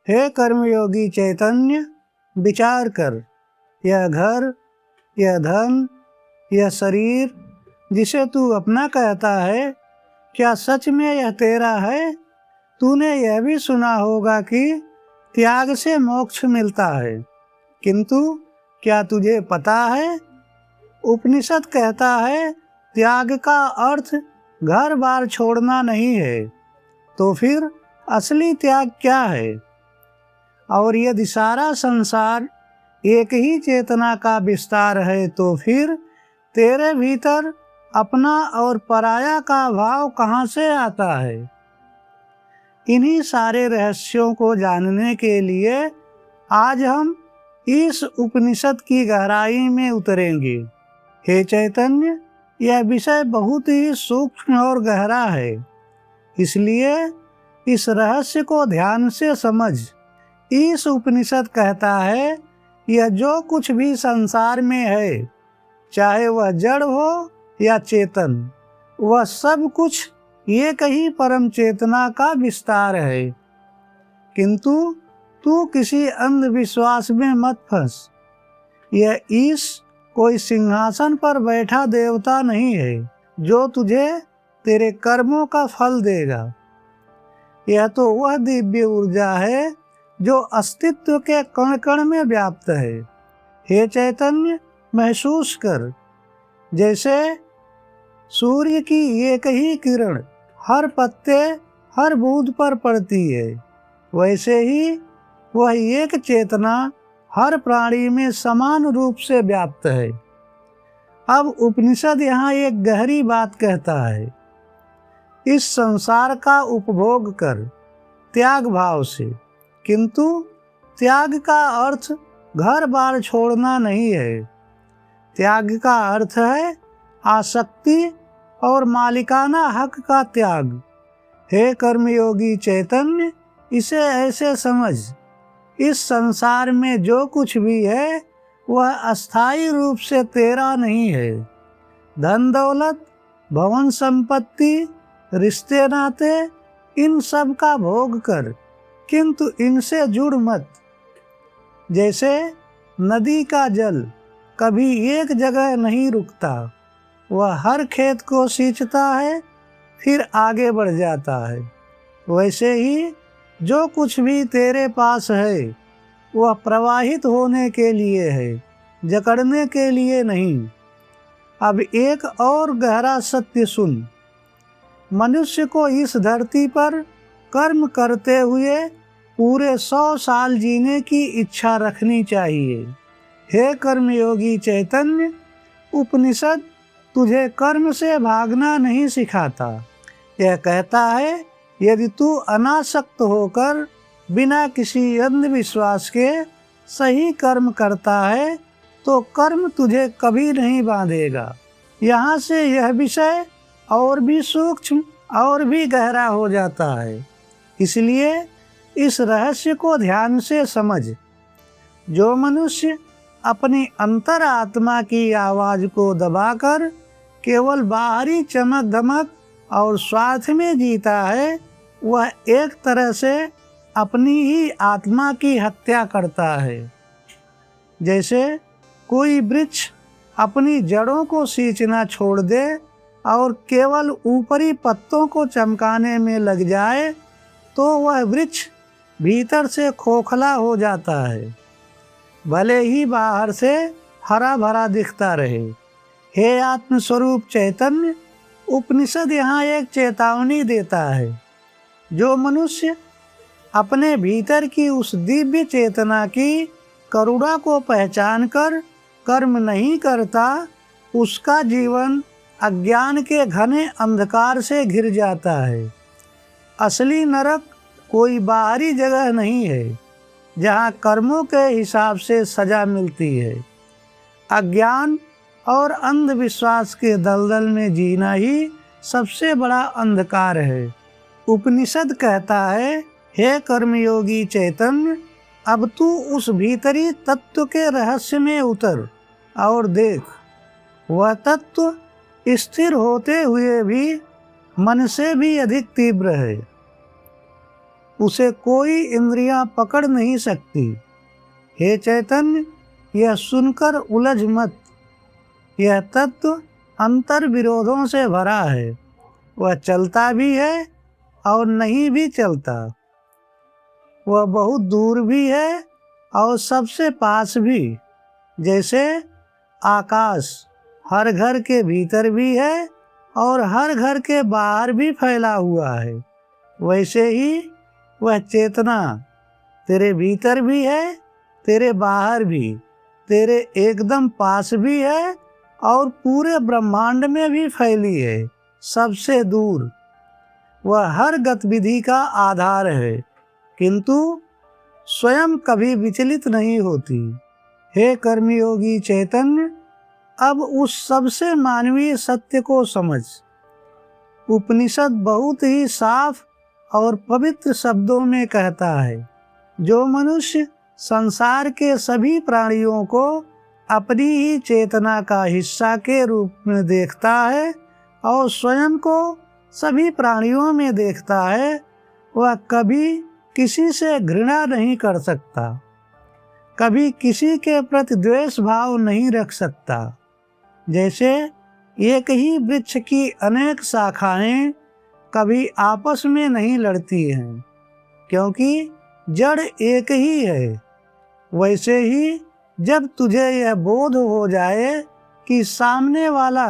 हे कर्मयोगी चैतन्य, विचार कर, यह घर, यह धन, यह शरीर जिसे तू अपना कहता है, क्या सच में यह तेरा है? तूने यह भी सुना होगा कि त्याग से मोक्ष मिलता है, किंतु क्या तुझे पता है? उपनिषद कहता है त्याग का अर्थ घर बार छोड़ना नहीं है, तो फिर असली त्याग क्या है? और यदि सारा संसार एक ही चेतना का विस्तार है, तो फिर तेरे भीतर अपना और पराया का भाव कहाँ से आता है? इन्हीं सारे रहस्यों को जानने के लिए आज हम इस उपनिषद की गहराई में उतरेंगे। हे चैतन्य, यह विषय बहुत ही सूक्ष्म और गहरा है, इसलिए इस रहस्य को ध्यान से समझ। इस उपनिषद कहता है यह जो कुछ भी संसार में है, चाहे वह जड़ हो या चेतन, वह सब कुछ एक ही परम चेतना का विस्तार है। किंतु तू किसी अंधविश्वास में मत फंस। यह ईश कोई सिंहासन पर बैठा देवता नहीं है जो तुझे तेरे कर्मों का फल देगा। यह तो वह दिव्य ऊर्जा है जो अस्तित्व के कण कण में व्याप्त है। हे चैतन्य, महसूस कर, जैसे सूर्य की एक ही किरण हर पत्ते, हर बूंद पर पड़ती है, वैसे ही वह एक चेतना हर प्राणी में समान रूप से व्याप्त है। अब उपनिषद यहाँ एक गहरी बात कहता है, इस संसार का उपभोग कर त्याग भाव से, किंतु त्याग का अर्थ घर बार छोड़ना नहीं है। त्याग का अर्थ है आसक्ति और मालिकाना हक का त्याग। हे कर्मयोगी चैतन्य, इसे ऐसे समझ, इस संसार में जो कुछ भी है वह अस्थायी रूप से तेरा नहीं है। धन दौलत, भवन संपत्ति, रिश्ते नाते, इन सब का भोग कर, किंतु इनसे जुड़ मत। जैसे नदी का जल कभी एक जगह नहीं रुकता, वह हर खेत को सींचता है फिर आगे बढ़ जाता है, वैसे ही जो कुछ भी तेरे पास है वह प्रवाहित होने के लिए है, जकड़ने के लिए नहीं। अब एक और गहरा सत्य सुन, मनुष्य को इस धरती पर कर्म करते हुए पूरे 100 साल जीने की इच्छा रखनी चाहिए। हे कर्मयोगी चैतन्य, उपनिषद तुझे कर्म से भागना नहीं सिखाता। यह कहता है यदि तू अनासक्त होकर बिना किसी अंधविश्वास के सही कर्म करता है तो कर्म तुझे कभी नहीं बांधेगा। यहाँ से यह विषय और भी सूक्ष्म और भी गहरा हो जाता है, इसलिए इस रहस्य को ध्यान से समझ। जो मनुष्य अपनी अंतरात्मा की आवाज़ को दबाकर केवल बाहरी चमक धमक और स्वार्थ में जीता है, वह एक तरह से अपनी ही आत्मा की हत्या करता है। जैसे कोई वृक्ष अपनी जड़ों को सींचना छोड़ दे और केवल ऊपरी पत्तों को चमकाने में लग जाए, तो वह वृक्ष भीतर से खोखला हो जाता है, भले ही बाहर से हरा भरा दिखता रहे। हे आत्मस्वरूप चैतन्य, उपनिषद यहाँ एक चेतावनी देता है। जो मनुष्य अपने भीतर की उस दिव्य चेतना की करुणा को पहचान कर कर्म नहीं करता, उसका जीवन अज्ञान के घने अंधकार से घिर जाता है। असली नरक कोई बाहरी जगह नहीं है जहाँ कर्मों के हिसाब से सजा मिलती है। अज्ञान और अंधविश्वास के दलदल में जीना ही सबसे बड़ा अंधकार है। उपनिषद कहता है, हे कर्मयोगी चैतन्य, अब तू उस भीतरी तत्व के रहस्य में उतर और देख, वह तत्व स्थिर होते हुए भी मन से भी अधिक तीव्र है। उसे कोई इंद्रियां पकड़ नहीं सकती। हे चैतन्य, यह सुनकर उलझ मत। यह तत्व अंतर विरोधों से भरा है। वह चलता भी है और नहीं भी चलता। वह बहुत दूर भी है और सबसे पास भी। जैसे आकाश हर घर के भीतर भी है और हर घर के बाहर भी फैला हुआ है, वैसे ही वह चेतना तेरे भीतर भी है, तेरे बाहर भी, तेरे एकदम पास भी है और पूरे ब्रह्मांड में भी फैली है, सबसे दूर। वह हर गतिविधि का आधार है, किंतु स्वयं कभी विचलित नहीं होती। हे कर्मयोगी चैतन्य, अब उस सबसे मानवीय सत्य को समझ। उपनिषद बहुत ही साफ और पवित्र शब्दों में कहता है, जो मनुष्य संसार के सभी प्राणियों को अपनी ही चेतना का हिस्सा के रूप में देखता है और स्वयं को सभी प्राणियों में देखता है, वह कभी किसी से घृणा नहीं कर सकता, कभी किसी के प्रति द्वेष भाव नहीं रख सकता। जैसे एक ही वृक्ष की अनेक शाखाएं कभी आपस में नहीं लड़ती हैं, क्योंकि जड़ एक ही है। वैसे ही जब तुझे यह बोध हो जाए कि सामने वाला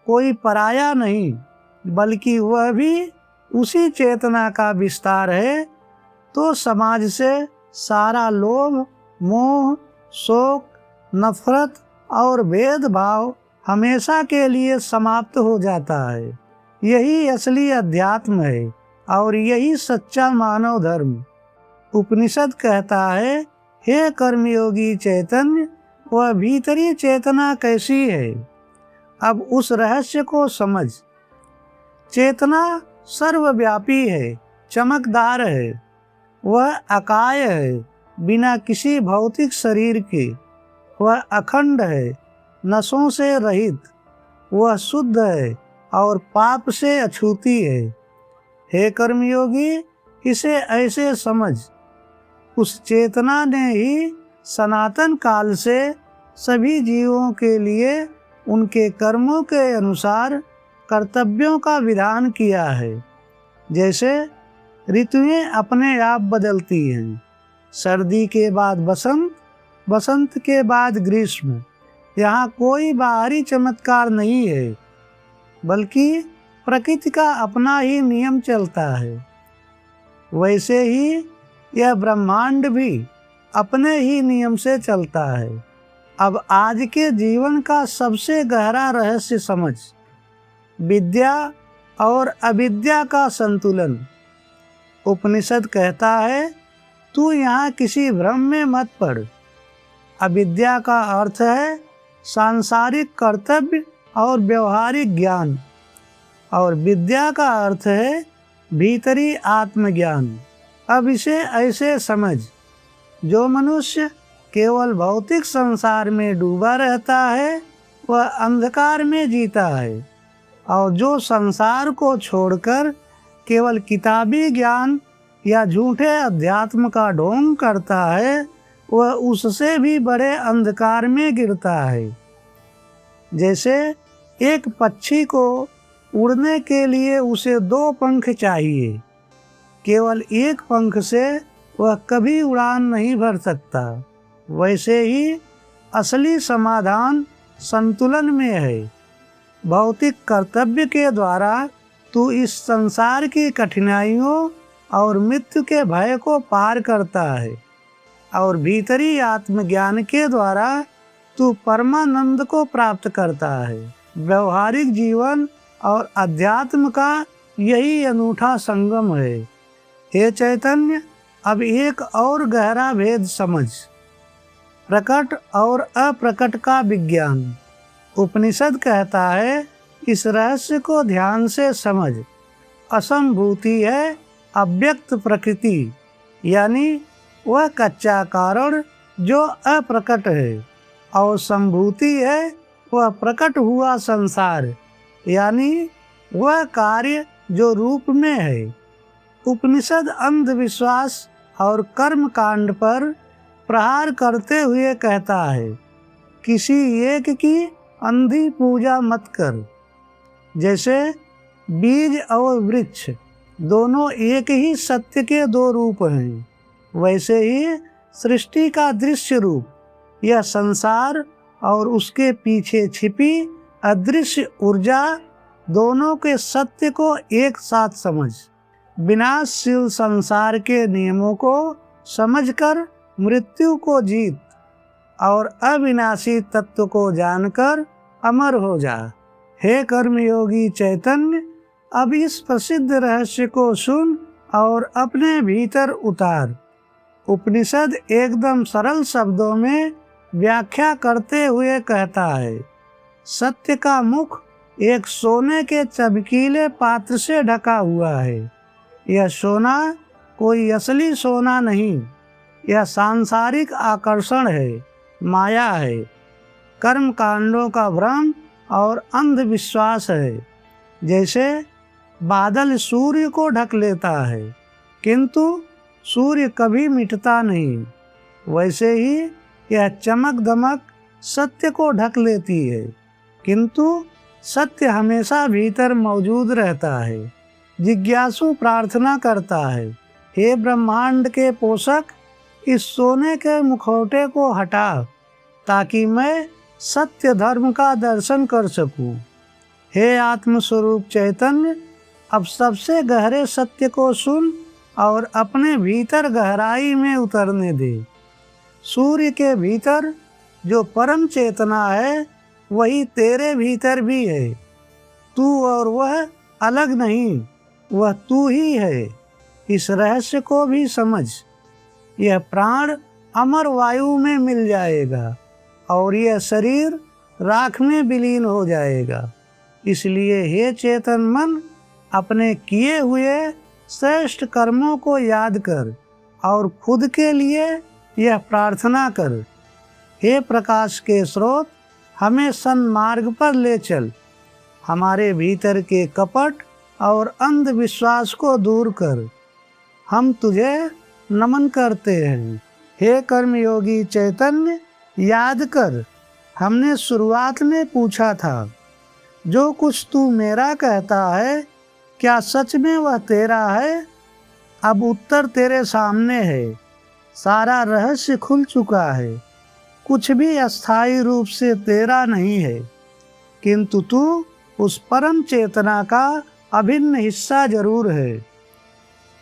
कोई पराया नहीं बल्कि वह भी उसी चेतना का विस्तार है, तो समाज से सारा लोभ, मोह, शोक, नफरत और भेदभाव हमेशा के लिए समाप्त हो जाता है। यही असली अध्यात्म है और यही सच्चा मानव धर्म। उपनिषद कहता है, हे कर्मयोगी चैतन्य, वह भीतरी चेतना कैसी है, अब उस रहस्य को समझ। चेतना सर्वव्यापी है, चमकदार है। वह अकाय है, बिना किसी भौतिक शरीर के। वह अखंड है, नशों से रहित। वह शुद्ध है और पाप से अछूती है। हे कर्मयोगी, इसे ऐसे समझ। उस चेतना ने ही सनातन काल से सभी जीवों के लिए उनके कर्मों के अनुसार कर्तव्यों का विधान किया है। जैसे ऋतुएं अपने आप बदलती हैं, सर्दी के बाद बसंत, बसंत के बाद ग्रीष्म। यहाँ कोई बाहरी चमत्कार नहीं है, बल्कि प्रकृति का अपना ही नियम चलता है। वैसे ही यह ब्रह्मांड भी अपने ही नियम से चलता है। अब आज के जीवन का सबसे गहरा रहस्य समझ, विद्या और अविद्या का संतुलन। उपनिषद कहता है, तू यहाँ किसी भ्रम में मत पड़। अविद्या का अर्थ है सांसारिक कर्तव्य और व्यवहारिक ज्ञान, और विद्या का अर्थ है भीतरी आत्मज्ञान। अब इसे ऐसे समझ, जो मनुष्य केवल भौतिक संसार में डूबा रहता है, वह अंधकार में जीता है, और जो संसार को छोड़कर केवल किताबी ज्ञान या झूठे अध्यात्म का ढोंग करता है, वह उससे भी बड़े अंधकार में गिरता है। जैसे एक पक्षी को उड़ने के लिए उसे 2 पंख चाहिए, केवल एक पंख से वह कभी उड़ान नहीं भर सकता। वैसे ही असली समाधान संतुलन में है। भौतिक कर्तव्य के द्वारा तू इस संसार की कठिनाइयों और मृत्यु के भय को पार करता है, और भीतरी आत्मज्ञान के द्वारा तू परमानंद को प्राप्त करता है। व्यवहारिक जीवन और अध्यात्म का यही अनूठा संगम है। हे चैतन्य, अब एक और गहरा भेद समझ, प्रकट और अप्रकट का विज्ञान। उपनिषद कहता है, इस रहस्य को ध्यान से समझ। असंभूति है अव्यक्त प्रकृति, यानी वह कच्चा कारण जो अप्रकट है, और संभूति है वह प्रकट हुआ संसार, यानी वह कार्य जो रूप में है। उपनिषद अंधविश्वास और कर्म कांड पर प्रहार करते हुए कहता है, किसी एक की अंधी पूजा मत कर। जैसे बीज और वृक्ष दोनों एक ही सत्य के दो रूप हैं, वैसे ही सृष्टि का दृश्य रूप यह संसार और उसके पीछे छिपी अदृश्य ऊर्जा दोनों के सत्य को एक साथ समझ, विनाशशील संसार के नियमों को समझकर मृत्यु को जीत और अविनाशी तत्व को जानकर अमर हो जा। हे कर्मयोगी चैतन्य, अब इस प्रसिद्ध रहस्य को सुन और अपने भीतर उतार। उपनिषद एकदम सरल शब्दों में व्याख्या करते हुए कहता है, सत्य का मुख एक सोने के चमकीले पात्र से ढका हुआ है। यह सोना कोई असली सोना नहीं, यह सांसारिक आकर्षण है, माया है, कर्म कांडों का भ्रम और अंधविश्वास है। जैसे बादल सूर्य को ढक लेता है किंतु सूर्य कभी मिटता नहीं, वैसे ही यह चमक दमक सत्य को ढक लेती है किंतु सत्य हमेशा भीतर मौजूद रहता है। जिज्ञासु प्रार्थना करता है, हे ब्रह्मांड के पोषक, इस सोने के मुखौटे को हटा ताकि मैं सत्य धर्म का दर्शन कर सकूं। हे आत्मस्वरूप चैतन्य, अब सबसे गहरे सत्य को सुन और अपने भीतर गहराई में उतरने दे। सूर्य के भीतर जो परम चेतना है वही तेरे भीतर भी है। तू और वह अलग नहीं, वह तू ही है। इस रहस्य को भी समझ। यह प्राण अमर वायु में मिल जाएगा और यह शरीर राख में विलीन हो जाएगा। इसलिए हे चेतन मन, अपने किए हुए श्रेष्ठ कर्मों को याद कर और खुद के लिए यह प्रार्थना कर, हे प्रकाश के स्रोत, हमें सन्मार्ग पर ले चल। हमारे भीतर के कपट और अंधविश्वास को दूर कर। हम तुझे नमन करते हैं। हे कर्मयोगी चैतन्य, याद कर, हमने शुरुआत में पूछा था, जो कुछ तू मेरा कहता है क्या सच में वह तेरा है? अब उत्तर तेरे सामने है। सारा रहस्य खुल चुका है। कुछ भी अस्थायी रूप से तेरा नहीं है, किंतु तू उस परम चेतना का अभिन्न हिस्सा जरूर है।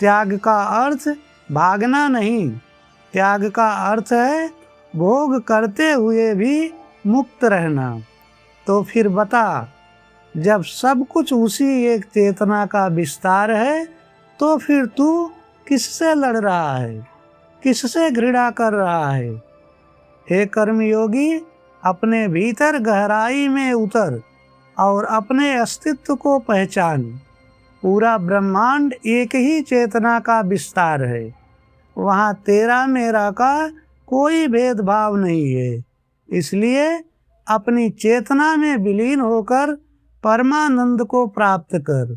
त्याग का अर्थ भागना नहीं, त्याग का अर्थ है भोग करते हुए भी मुक्त रहना। तो फिर बता, जब सब कुछ उसी एक चेतना का विस्तार है तो फिर तू किससे लड़ रहा है, किससे घृणा कर रहा है? हे कर्मयोगी, अपने भीतर गहराई में उतर और अपने अस्तित्व को पहचान। पूरा ब्रह्मांड एक ही चेतना का विस्तार है। वहाँ तेरा मेरा का कोई भेदभाव नहीं है। इसलिए अपनी चेतना में विलीन होकर परमानंद को प्राप्त कर।